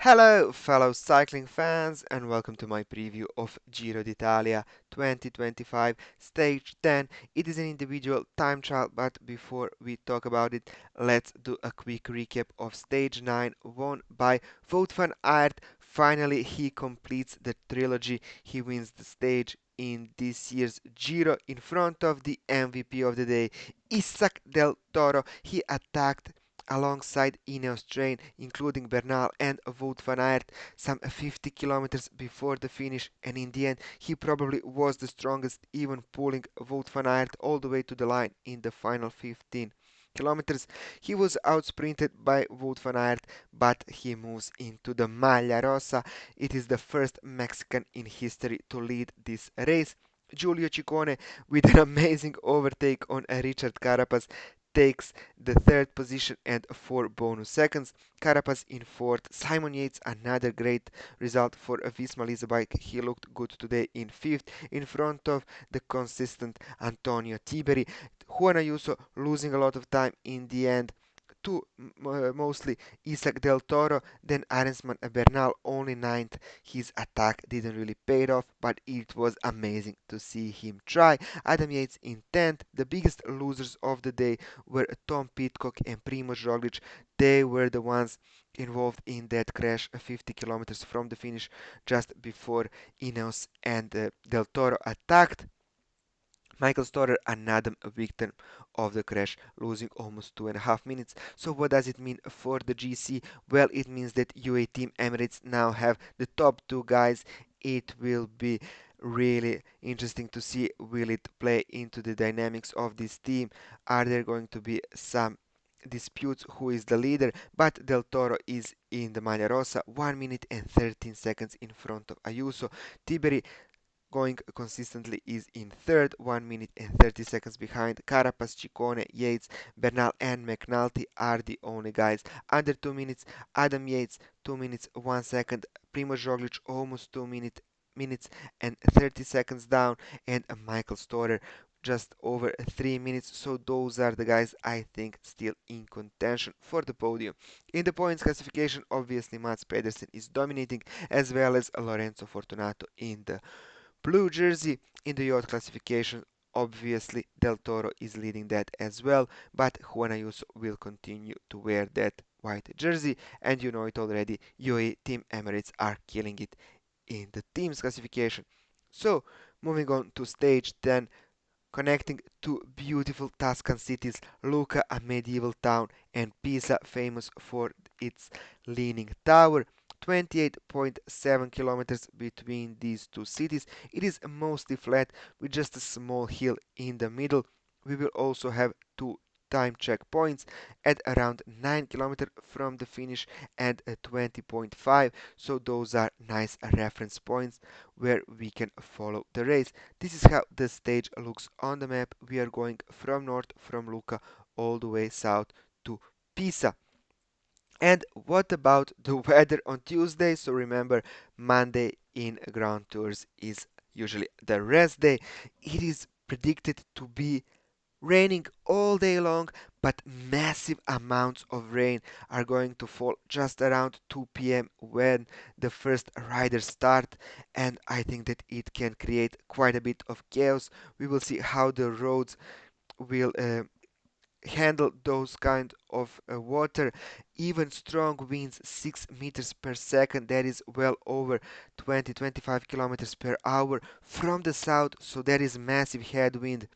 Hello, fellow cycling fans, and welcome to my preview of Giro d'Italia 2025 Stage 10. It is an individual time trial, but before we talk about it, let's do a quick recap of Stage 9, won by Wout van Aert. Finally, he completes the trilogy. He wins the stage in this year's Giro in front of the MVP of the day, Isaac del Toro. He attacked alongside Ineos train, including Bernal and Wout van Aert, some 50 kilometers before the finish, and in the end, he probably was the strongest, even pulling Wout van Aert all the way to the line in the final 15 kilometers. He was outsprinted by Wout van Aert, but he moves into the Maglia Rosa. It is the first Mexican in history to lead this race. Giulio Ciccone, with an amazing overtake on Richard Carapaz, takes the third position and 4 bonus seconds. Carapaz in fourth. Simon Yates, another great result for a Visma Lease bike. He looked good today in fifth, in front of the consistent Antonio Tiberi. Juan Ayuso losing a lot of time in the end to mostly Isaac del Toro, then Arensman Bernal only ninth. His attack didn't really pay off, but it was amazing to see him try. Adam Yates in 10th. The biggest losers of the day were Tom Pidcock and Primoz Roglic. They were the ones involved in that crash 50 kilometers from the finish just before Ineos and Del Toro attacked. Michael Storer, another victim of the crash, losing almost 2.5 minutes. So what does it mean for the GC? Well, it means that UAE Team Emirates now have the top two guys. It will be really interesting to see, will it play into the dynamics of this team? Are there going to be some disputes who is the leader? But Del Toro is in the Maglia Rosa, 1 minute and 13 seconds in front of Ayuso. Tiberi going consistently is in third, 1 minute and 30 seconds behind. Carapaz, Ciccone, Yates, Bernal, and McNulty are the only guys under 2 minutes. Adam Yates, 2 minutes 1 second. Primoz Roglic, almost 2 minutes and 30 seconds down, and Michael Storer just over 3 minutes. So those are the guys I think still in contention for the podium. In the points classification, obviously Mats Pedersen is dominating, as well as Lorenzo Fortunato in the blue jersey. In the yacht classification, obviously Del Toro is leading that as well, but Juan Ayuso will continue to wear that white jersey, and you know it already, UAE Team Emirates are killing it in the teams classification. So, moving on to stage 10, connecting two beautiful Tuscan cities, Lucca, a medieval town, and Pisa, famous for its leaning tower. 28.7 kilometers between these two cities. It is mostly flat with just a small hill in the middle. We will also have two time checkpoints at around 9 kilometers from the finish and 20.5, so those are nice reference points where we can follow the race. This is how the stage looks on the map. We are going from north from Lucca all the way south to Pisa. And what about the weather on Tuesday? So remember, Monday in Grand Tours is usually the rest day. It is predicted to be raining all day long, but massive amounts of rain are going to fall just around 2 p.m. when the first riders start, and I think that it can create quite a bit of chaos. We will see how the roads will handle those kind of water. Even strong winds, 6 meters per second, that is well over 20-25 kilometers per hour from the south, so that is massive headwind.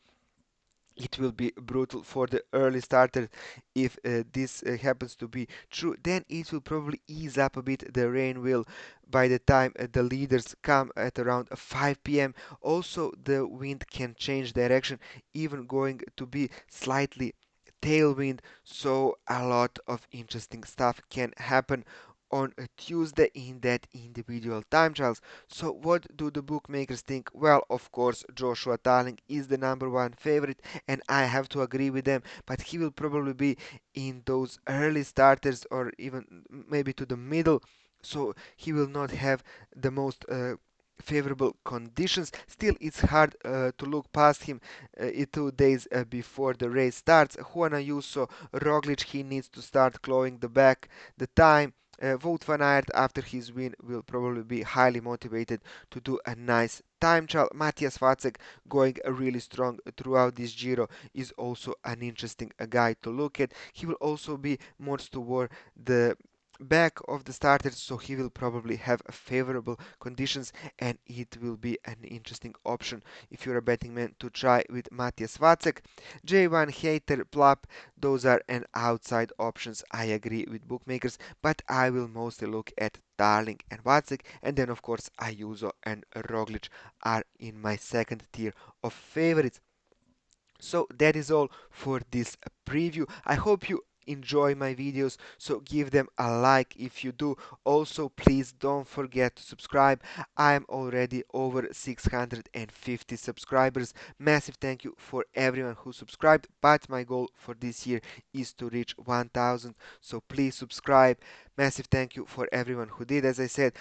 It will be brutal for the early starters. If this happens to be true, then it will probably ease up a bit. The rain will by the time the leaders come at around 5 p.m. Also, the wind can change direction, even going to be slightly tailwind, so a lot of interesting stuff can happen on a Tuesday in that individual time trials. So what do the bookmakers think? Well, of course, Joshua Tarling is the number one favorite, and I have to agree with them, but he will probably be in those early starters or even maybe to the middle, so he will not have the most favorable conditions. Still, it's hard to look past him 2 days before the race starts. Juan Ayuso, Roglic, he needs to start clawing the time. Wout van Aert, after his win, will probably be highly motivated to do a nice time trial. Matthias Vacek, going really strong throughout this Giro, is also an interesting guy to look at. He will also be more toward the back of the starters, so he will probably have favorable conditions, and it will be an interesting option if you're a betting man to try with Matthias Vacek. J1, Hater, Plap, those are an outside options. I agree with bookmakers, but I will mostly look at Darling and Vacek, and then of course Ayuso and Roglic are in my second tier of favorites. So that is all for this preview. I hope you enjoy my videos, so give them a like if you do. Also, please don't forget to subscribe. I am already over 650 subscribers. Massive thank you for everyone who subscribed, but my goal for this year is to reach 1000, so please subscribe. Massive thank you for everyone who did. As I said,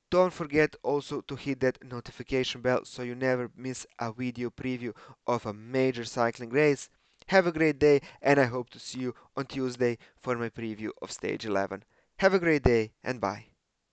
don't forget also to hit that notification bell so you never miss a video preview of a major cycling race. Have a great day, and I hope to see you on Tuesday for my preview of Stage 11. Have a great day, and bye.